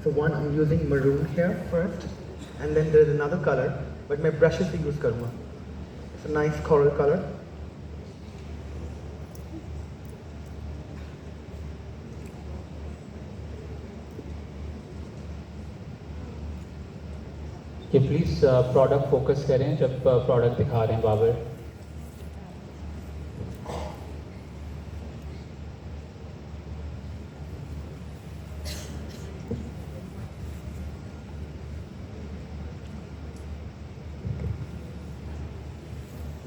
So one I'm using maroon here first, and then there's another color, but मैं brushes से use करूँगा. It's a nice coral color. कि please product focus करें जब product दिखा रहे हैं Babar.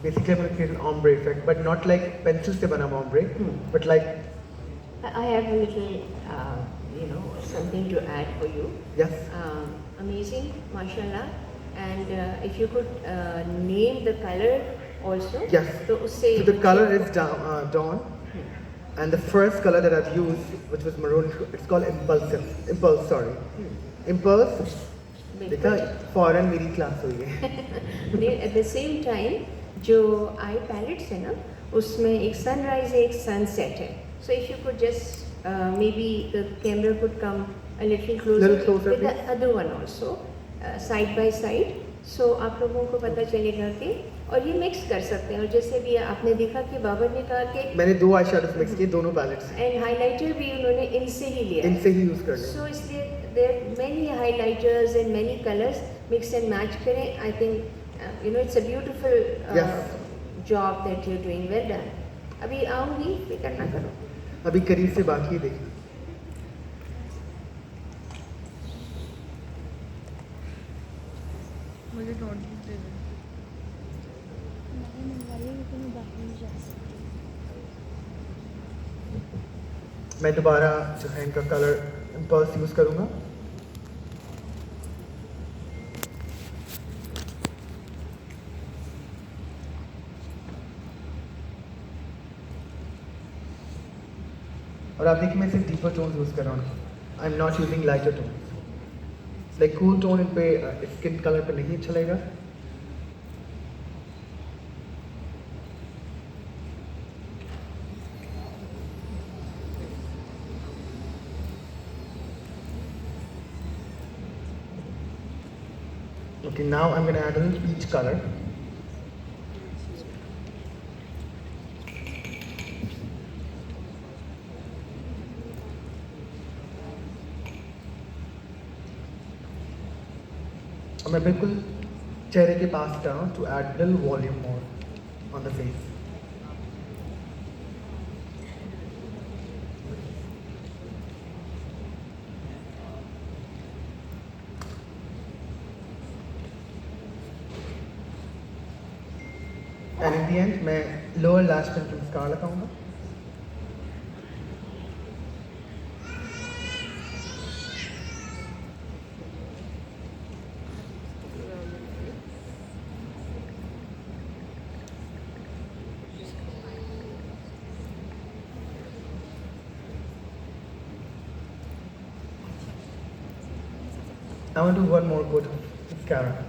Basically, I'm going to create an ombre effect, but not like pencil se bana ombre, but like. I have a little, something to add for you. Yes. Amazing, mashallah. And if you could name the color also. Yes. So the color is dawn, and the first color that I've used, which was maroon, it's called impulse. Sorry, impulse. देखा foreign मेरी class हुई है. At the same time, जो आई pallets है ना, उसमें एक sunrise है, एक सनसेट है. So if you could just maybe the camera could come a little closer with the other one also, side by side. So आप लोगों को पता चलेगा कि और ये मिक्स कर सकते हैं. और जैसे भी आपने देखा कि बाबर ने कहा कि मैंने 2 आई शेडोज मिक्स किए दोनों पैलेट्स से. एंड हाइलाइटर भी उन्होंने इनसे ही लिया. इनसे ही यूज कर लिया. So इसलिए there are many highlighters and many colors, mix and match करें. I think it's a beautiful job that you're doing. Well done. अभी आऊँगी, फिक्र ना करो. अभी करीब से बाकी देखिए. मुझे नोटबुक दे दो. मैं दोबारा जो है इनका कलर इम्पल्स यूज करूँगा. और आप देखिए मैं सिर्फ डीपर टोन्स यूज कर रहा हूँ. I am not using lighter tones. Like cool tone इन पे स्किन कलर पे नहीं चलेगा. Okay, now I'm going to add a little peach color. और मैं बिल्कुल चेहरे के पास जा रहा हूँ to add little volume more on the face. And in the end मैं lower lash पे mascara लगाऊंगा. I want to do one more coat of mascara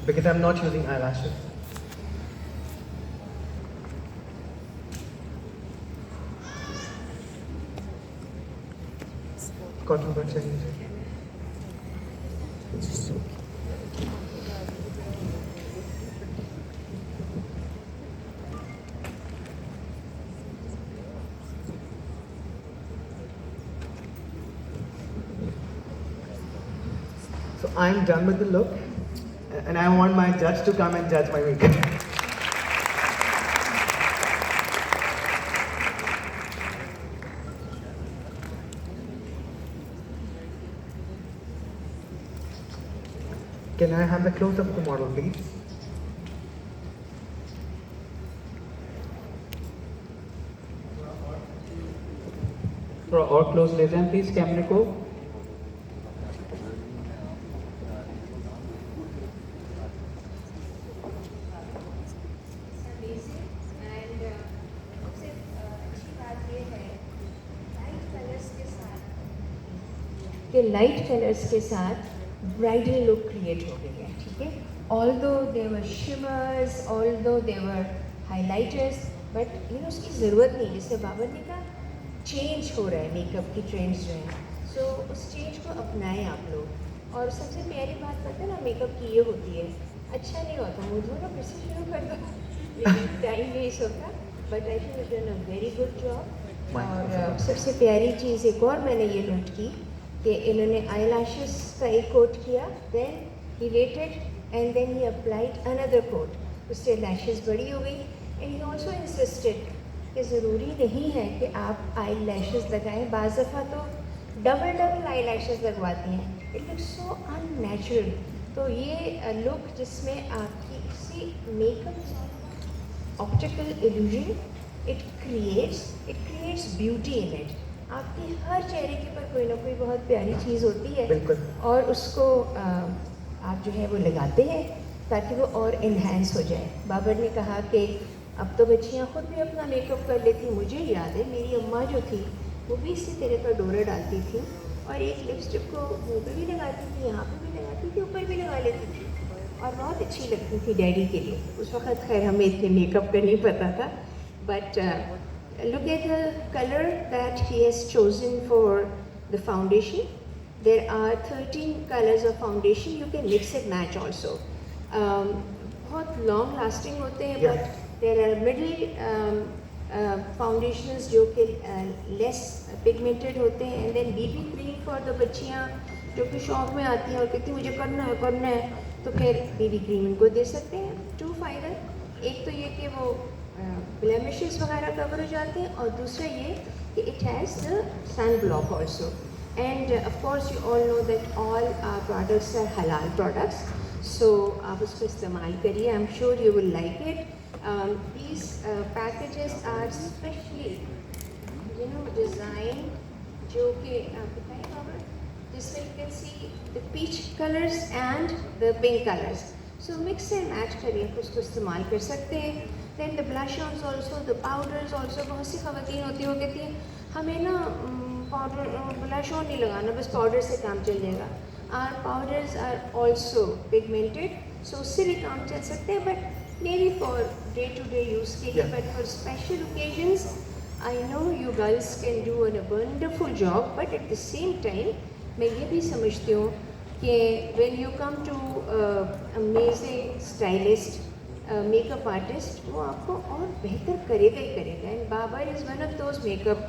because I'm not using eyelashes. Cotton bud चाहिए. So I'm done with the look, and I want my judge to come and judge my makeup. Can I have the close-up of the model, please? थोड़ा और close ले जाएं please कैमरे को. कि light colours के साथ ब्राइडल लुक क्रिएट हो गई है. ठीक है, although there are shimmers, although there are highlighters, but उसकी ज़रूरत नहीं. जैसे बाबर ने कहा चेंज हो रहा है, मेकअप की ट्रेंड्स जो हैं. सो उस चेंज को अपनाएं आप लोग। और सबसे प्यारी बात पता है ना मेकअप की ये होती है, अच्छा नहीं होता मुँह धोना फिर से शुरू कर दो, लेकिन टाइम वेस्ट होता, but I think you done a very good job. और सबसे प्यारी चीज़ एक और मैंने ये नोट की कि इन्होंने आई लैशेस का एक कोट किया, then he waited and then he applied another coat, उससे लैशेस बड़ी हो गई। एंड ही ऑल्सो इंसिस्टेड कि ज़रूरी नहीं है कि आप आई लैशेस लगाएं, बाज़ दफ़ा तो डबल आई लैशेस लगवाती हैं, इट लुक्स सो अननेचुरल। तो ये लुक जिसमें आपकी किसी makeup optical illusion, it creates beauty in it. आपके हर चेहरे के ऊपर कोई ना कोई बहुत प्यारी चीज़ होती है बिल्कुल। और उसको आप जो है वो लगाते हैं ताकि वो और इन्हेंस हो जाए। बाबर ने कहा कि अब तो बच्चियाँ खुद भी अपना मेकअप कर लेती। मुझे याद है मेरी अम्मा जो थी वो भी इसी तरह का डोरा डालती थी और एक लिपस्टिक को मुँह पे भी लगाती थी, यहाँ पे भी लगाती थी, ऊपर भी लगा लेती थी और बहुत अच्छी लगती थी डैडी के लिए। उस वक़्त खैर हमें इतने मेकअप का नहीं पता था, but look at the color that he has chosen for the foundation. There are 13 colors of foundation. You can mix and match also. बहुत long lasting होते हैं, Yeah. but there are middle foundations जो कि less pigmented होते हैं, and then BB cream for the बच्चियाँ जो कि शौक में आती हैं और कहती हैं मुझे करना है, तो फिर BB cream इनको दे सकते हैं। 2 फ़ायदा, एक तो ये कि वो ब्लेमिशेस वगैरह कवर हो जाते हैं और दूसरा ये कि it has the sun block also. And of course you all know that all our products are हलाल प्रोडक्ट्स, सो आप उसको इस्तेमाल करिए, I am sure you will like it. These packages are specially design जो कि बताइए बाबर, जिसमें you can see the peach colours and the pink colours, so mix and match करिए, उसको इस्तेमाल कर सकते हैं। Then the blushers also, the powders also. बहुत सी ख़वातीन होती है वो कहती हैं हमें ना पाउडर ब्लश ऑन नहीं लगाना, बस पाउडर से काम चल जाएगा। Are powders are also pigmented, so उससे भी काम चल सकते हैं, but may be for day to day use के लिए, but for special occasions I know you girls can do a wonderful job. But at the same time मैं ये भी समझती हूँ कि when you come to amazing stylist makeup artist, वो आपको और बेहतर करेगा ही करेगा। And Babar is one of those makeup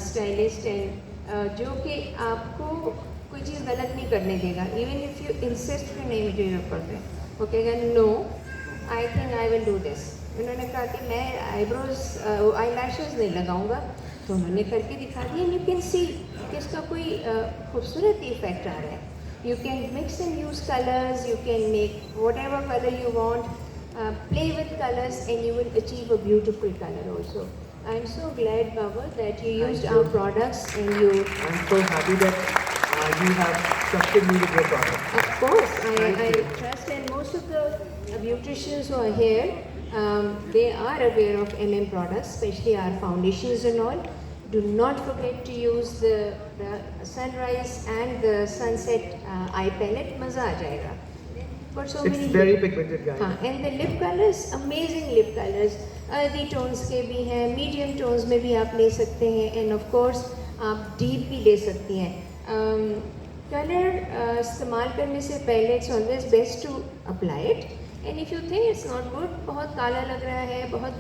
stylist and जो कि आपको कोई चीज़ गलत नहीं करने देगा, इवन इफ़ यू इंसिस्ट कि नहीं मुझे ये करते हैं, वो कहेगा no I think I will do this. उन्होंने कहा कि मैं आईब्रोज आई लैशेज़ नहीं लगाऊंगा, तो उन्होंने करके दिखा दिया। यू कैन सी कि इसका कोई खूबसूरत इफेक्ट आ रहा है। You can mix and use colours, you can make whatever color you want, play with colors and you will achieve a beautiful color also. I am so glad, Baba, that you used our products and you... I'm so happy that you have trusted me with your product. Of course, Thank I you. trust, and most of the beauticians who are here, they are aware of MM products, especially our foundations and all. Do not forget to use the sunrise and the sunset eye palette. मज़ा आ जाएगा. For so It's many very pigmented, guys. हाँ, and the lip colors, amazing lip colors. earthy tones के भी हैं, medium tones में भी आप ले सकते हैं, and of course आप deep भी ले सकती हैं. Color इस्तेमाल करने से पहले it's always best to apply it. And if you think it's not good, बहुत काला लग रहा है, बहुत